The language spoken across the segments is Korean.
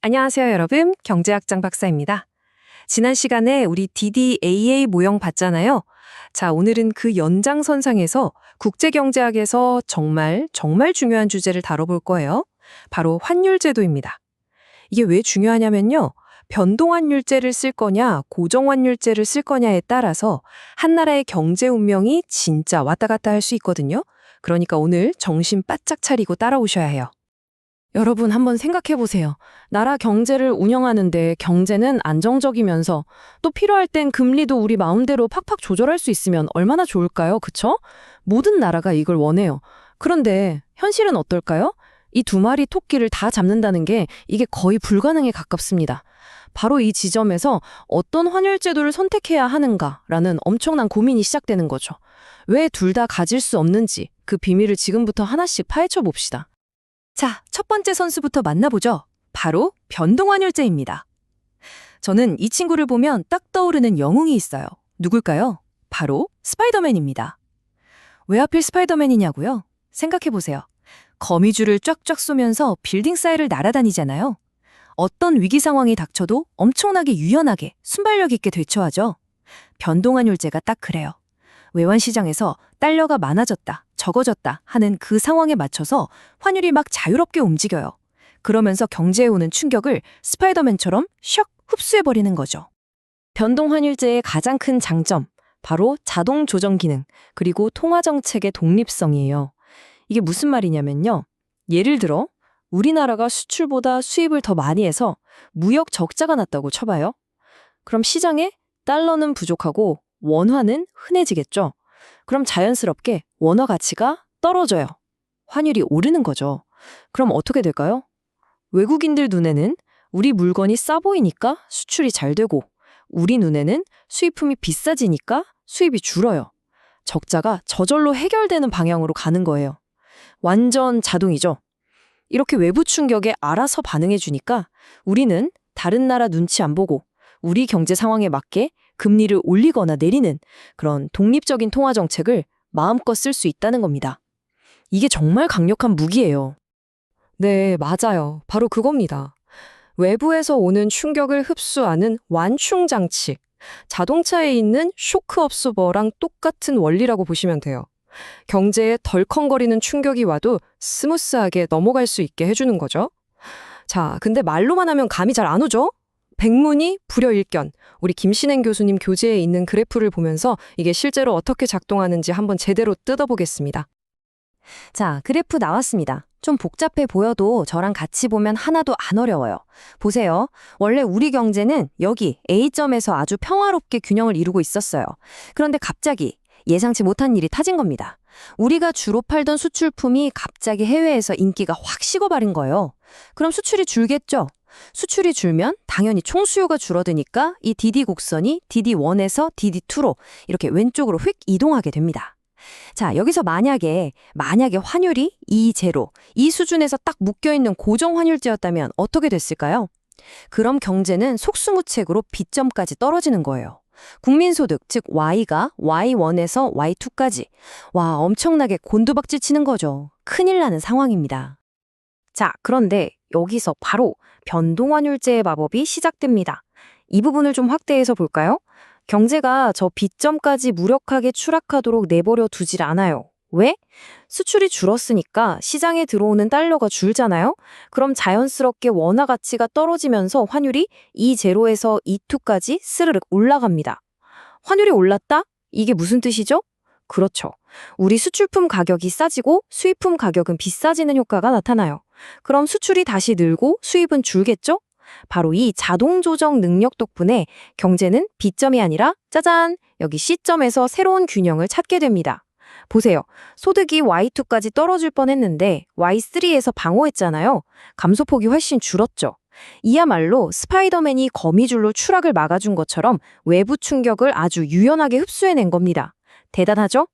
안녕하세요, 여러분. 경제학장 박사입니다. 지난 시간에 우리 DDAA 모형 봤잖아요. 자, 오늘은 그 연장선상에서 국제경제학에서 정말 중요한 주제를 다뤄볼 거예요. 바로 환율제도입니다. 이게 왜 중요하냐면요. 변동환율제를 쓸 거냐, 고정환율제를 쓸 거냐에 따라서 한 나라의 경제 운명이 진짜 왔다 갔다 할 수 있거든요. 그러니까 오늘 정신 바짝 차리고 따라오셔야 해요. 여러분 한번 생각해 보세요. 나라 경제를 운영하는데 경제는 안정적이면서 또 필요할 땐 금리도 우리 마음대로 팍팍 조절할 수 있으면 얼마나 좋을까요? 그쵸? 모든 나라가 이걸 원해요. 그런데 현실은 어떨까요? 이 두 마리 토끼를 다 잡는다는 게 이게 거의 불가능에 가깝습니다. 바로 이 지점에서 어떤 환율 제도를 선택해야 하는가라는 엄청난 고민이 시작되는 거죠. 왜 둘 다 가질 수 없는지 그 비밀을 지금부터 하나씩 파헤쳐 봅시다. 자, 첫 번째 선수부터 만나보죠. 바로 변동환율제입니다. 저는 이 친구를 보면 딱 떠오르는 영웅이 있어요. 누굴까요? 바로 스파이더맨입니다. 왜 하필 스파이더맨이냐고요? 생각해보세요. 거미줄을 쫙쫙 쏘면서 빌딩 사이를 날아다니잖아요. 어떤 위기 상황이 닥쳐도 엄청나게 유연하게 순발력 있게 대처하죠. 변동환율제가 딱 그래요. 외환시장에서 달러가 많아졌다, 적어졌다 하는 그 상황에 맞춰서 환율이 막 자유롭게 움직여요. 그러면서 경제에 오는 충격을 스파이더맨처럼 샥 흡수해버리는 거죠. 변동환율제의 가장 큰 장점, 바로 자동 조정 기능, 그리고 통화정책의 독립성이에요. 이게 무슨 말이냐면요. 예를 들어 우리나라가 수출보다 수입을 더 많이 해서 무역 적자가 났다고 쳐봐요. 그럼 시장에 달러는 부족하고 원화는 흔해지겠죠. 그럼 자연스럽게 원화 가치가 떨어져요. 환율이 오르는 거죠. 그럼 어떻게 될까요? 외국인들 눈에는 우리 물건이 싸 보이니까 수출이 잘 되고 우리 눈에는 수입품이 비싸지니까 수입이 줄어요. 적자가 저절로 해결되는 방향으로 가는 거예요. 완전 자동이죠. 이렇게 외부 충격에 알아서 반응해 주니까 우리는 다른 나라 눈치 안 보고 우리 경제 상황에 맞게 금리를 올리거나 내리는 그런 독립적인 통화 정책을 마음껏 쓸 수 있다는 겁니다. 이게 정말 강력한 무기예요. 네, 맞아요. 바로 그겁니다. 외부에서 오는 충격을 흡수하는 완충 장치. 자동차에 있는 쇼크 업소버랑 똑같은 원리라고 보시면 돼요. 경제에 덜컹거리는 충격이 와도 스무스하게 넘어갈 수 있게 해주는 거죠. 자, 근데 말로만 하면 감이 잘 안 오죠? 백문이 불여일견. 우리 김신행 교수님 교재에 있는 그래프를 보면서 이게 실제로 어떻게 작동하는지 한번 제대로 뜯어보겠습니다. 자, 그래프 나왔습니다. 좀 복잡해 보여도 저랑 같이 보면 하나도 안 어려워요. 보세요. 원래 우리 경제는 여기 A점에서 아주 평화롭게 균형을 이루고 있었어요. 그런데 갑자기 예상치 못한 일이 타진 겁니다. 우리가 주로 팔던 수출품이 갑자기 해외에서 인기가 확 식어버린 거예요. 그럼 수출이 줄겠죠? 수출이 줄면 당연히 총수요가 줄어드니까 이 DD 곡선이 DD1에서 DD2로 이렇게 왼쪽으로 휙 이동하게 됩니다. 자, 여기서 만약에 환율이 2제로, 이 수준에서 딱 묶여있는 고정 환율제였다면 어떻게 됐을까요? 그럼 경제는 속수무책으로 B점까지 떨어지는 거예요. 국민소득, 즉 Y가 Y1에서 Y2까지. 와, 엄청나게 곤두박질 치는 거죠. 큰일 나는 상황입니다. 자, 그런데 여기서 바로 변동환율제의 마법이 시작됩니다. 이 부분을 좀 확대해서 볼까요? 경제가 저 B점까지 무력하게 추락하도록 내버려 두질 않아요. 왜? 수출이 줄었으니까 시장에 들어오는 달러가 줄잖아요? 그럼 자연스럽게 원화 가치가 떨어지면서 환율이 E0에서 E2까지 스르륵 올라갑니다. 환율이 올랐다? 이게 무슨 뜻이죠? 그렇죠. 우리 수출품 가격이 싸지고 수입품 가격은 비싸지는 효과가 나타나요. 그럼 수출이 다시 늘고 수입은 줄겠죠? 바로 이 자동 조정 능력 덕분에 경제는 B점이 아니라 짜잔! 여기 C점에서 새로운 균형을 찾게 됩니다. 보세요. 소득이 Y2까지 떨어질 뻔했는데 Y3에서 방어했잖아요. 감소폭이 훨씬 줄었죠. 이야말로 스파이더맨이 거미줄로 추락을 막아준 것처럼 외부 충격을 아주 유연하게 흡수해낸 겁니다. 대단하죠?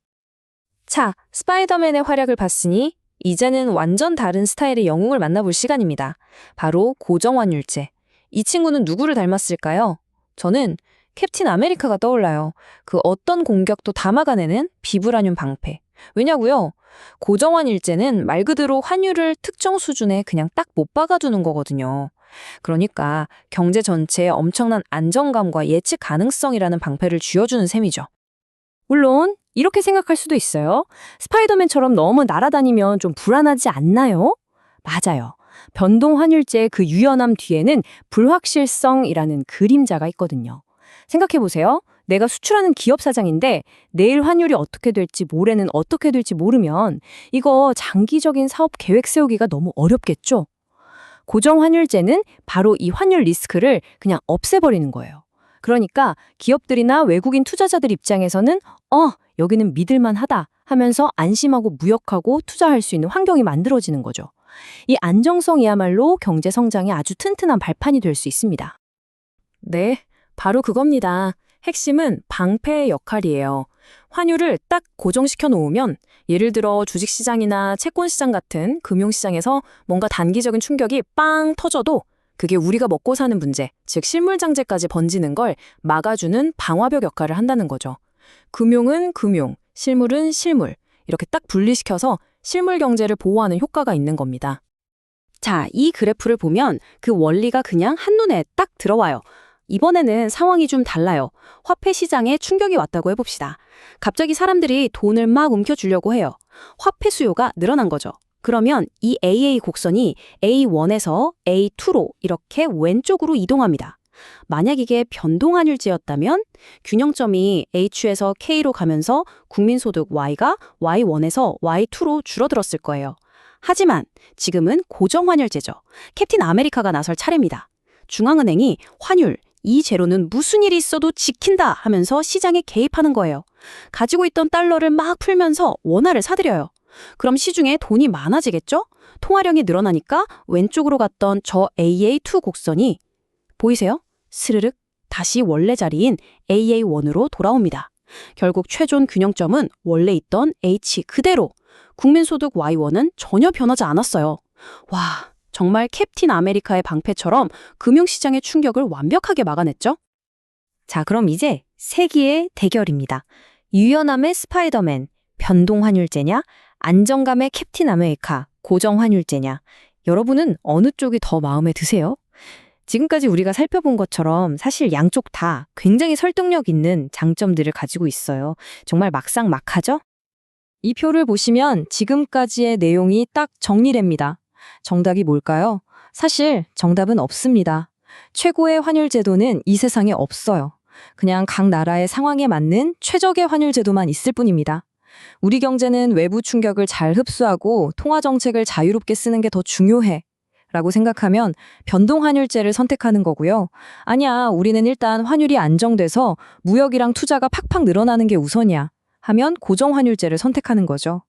자, 스파이더맨의 활약을 봤으니 이제는 완전 다른 스타일의 영웅을 만나볼 시간입니다. 바로 고정환율제. 이 친구는 누구를 닮았을까요? 저는 캡틴 아메리카가 떠올라요. 그 어떤 공격도 다 막아내는 비브라늄 방패. 왜냐고요? 고정환율제는 말 그대로 환율을 특정 수준에 그냥 딱 못 박아두는 거거든요. 그러니까 경제 전체에 엄청난 안정감과 예측 가능성이라는 방패를 쥐어주는 셈이죠. 물론 이렇게 생각할 수도 있어요. 스파이더맨처럼 너무 날아다니면 좀 불안하지 않나요? 맞아요. 변동 환율제의 그 유연함 뒤에는 불확실성이라는 그림자가 있거든요. 생각해 보세요. 내가 수출하는 기업 사장인데 내일 환율이 어떻게 될지 모레는 어떻게 될지 모르면 이거 장기적인 사업 계획 세우기가 너무 어렵겠죠? 고정 환율제는 바로 이 환율 리스크를 그냥 없애버리는 거예요. 그러니까 기업들이나 외국인 투자자들 입장에서는 여기는 믿을만 하다 하면서 안심하고 무역하고 투자할 수 있는 환경이 만들어지는 거죠. 이 안정성이야말로 경제 성장에 아주 튼튼한 발판이 될 수 있습니다. 네, 바로 그겁니다. 핵심은 방패의 역할이에요. 환율을 딱 고정시켜 놓으면 예를 들어 주식시장이나 채권시장 같은 금융시장에서 뭔가 단기적인 충격이 빵 터져도 그게 우리가 먹고 사는 문제, 즉 실물장제까지 번지는 걸 막아주는 방화벽 역할을 한다는 거죠. 금융은 금융, 실물은 실물, 이렇게 딱 분리시켜서 실물 경제를 보호하는 효과가 있는 겁니다. 자, 이 그래프를 보면 그 원리가 그냥 한눈에 딱 들어와요. 이번에는 상황이 좀 달라요. 화폐 시장에 충격이 왔다고 해봅시다. 갑자기 사람들이 돈을 막 움켜쥐려고 해요. 화폐 수요가 늘어난 거죠. 그러면 이 AA 곡선이 A1에서 A2로 이렇게 왼쪽으로 이동합니다. 만약 이게 변동환율제였다면 균형점이 H에서 K로 가면서 국민소득 Y가 Y1에서 Y2로 줄어들었을 거예요. 하지만 지금은 고정환율제죠. 캡틴 아메리카가 나설 차례입니다. 중앙은행이 환율, 이 제로는 무슨 일이 있어도 지킨다 하면서 시장에 개입하는 거예요. 가지고 있던 달러를 막 풀면서 원화를 사들여요. 그럼 시중에 돈이 많아지겠죠? 통화량이 늘어나니까 왼쪽으로 갔던 저 AA2 곡선이 보이세요? 스르륵 다시 원래 자리인 AA1으로 돌아옵니다. 결국 최종 균형점은 원래 있던 H 그대로, 국민소득 Y1은 전혀 변하지 않았어요. 와, 정말 캡틴 아메리카의 방패처럼 금융시장의 충격을 완벽하게 막아냈죠? 자, 그럼 이제 세기의 대결입니다. 유연함의 스파이더맨, 변동환율제냐? 안정감의 캡틴 아메리카, 고정환율제냐? 여러분은 어느 쪽이 더 마음에 드세요? 지금까지 우리가 살펴본 것처럼 사실 양쪽 다 굉장히 설득력 있는 장점들을 가지고 있어요. 정말 막상막하죠? 이 표를 보시면 지금까지의 내용이 딱 정리됩니다. 정답이 뭘까요? 사실 정답은 없습니다. 최고의 환율 제도는 이 세상에 없어요. 그냥 각 나라의 상황에 맞는 최적의 환율 제도만 있을 뿐입니다. 우리 경제는 외부 충격을 잘 흡수하고 통화 정책을 자유롭게 쓰는 게 더 중요해 라고 생각하면 변동환율제를 선택하는 거고요. 아니야, 우리는 일단 환율이 안정돼서 무역이랑 투자가 팍팍 늘어나는 게 우선이야 하면 고정환율제를 선택하는 거죠.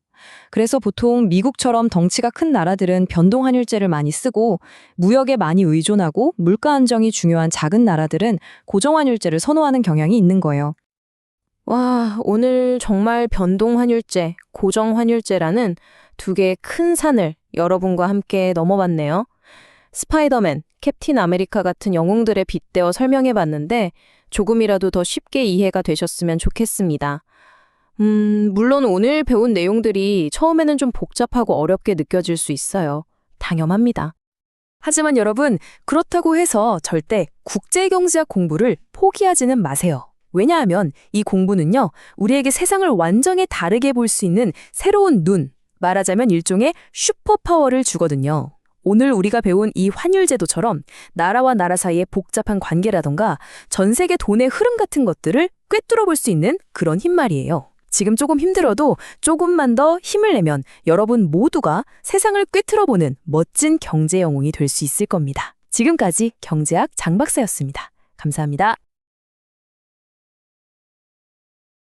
그래서 보통 미국처럼 덩치가 큰 나라들은 변동환율제를 많이 쓰고 무역에 많이 의존하고 물가 안정이 중요한 작은 나라들은 고정환율제를 선호하는 경향이 있는 거예요. 와, 오늘 정말 변동환율제, 고정환율제라는 두 개의 큰 산을 여러분과 함께 넘어봤네요. 스파이더맨, 캡틴 아메리카 같은 영웅들에 빗대어 설명해봤는데 조금이라도 더 쉽게 이해가 되셨으면 좋겠습니다. 물론 오늘 배운 내용들이 처음에는 좀 복잡하고 어렵게 느껴질 수 있어요. 당연합니다. 하지만 여러분, 그렇다고 해서 절대 국제경제학 공부를 포기하지는 마세요. 왜냐하면 이 공부는요, 우리에게 세상을 완전히 다르게 볼 수 있는 새로운 눈, 말하자면 일종의 슈퍼파워를 주거든요. 오늘 우리가 배운 이 환율제도처럼 나라와 나라 사이의 복잡한 관계라던가 전 세계 돈의 흐름 같은 것들을 꿰뚫어 볼 수 있는 그런 힘 말이에요. 지금 조금 힘들어도 조금만 더 힘을 내면 여러분 모두가 세상을 꿰뚫어보는 멋진 경제 영웅이 될 수 있을 겁니다. 지금까지 경제학 장 박사였습니다. 감사합니다.